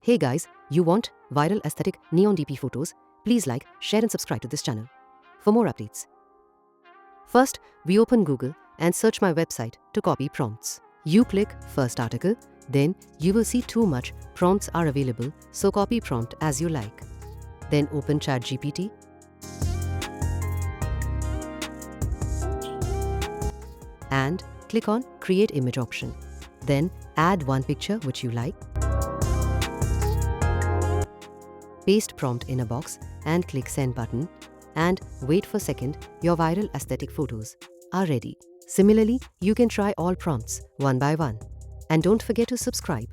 Hey guys, you want viral aesthetic neon DP photos? Please like, share and subscribe to this channel for more updates. First, we open Google and search my website to copy prompts. You click first article, then you will see too much prompts are available, so copy prompt as you like. Then open ChatGPT and click on create image option. Then add one picture which you like. Paste prompt in a box and click send button and wait for a second. Your viral aesthetic photos are ready. Similarly, you can try all prompts one by one. And don't forget to subscribe.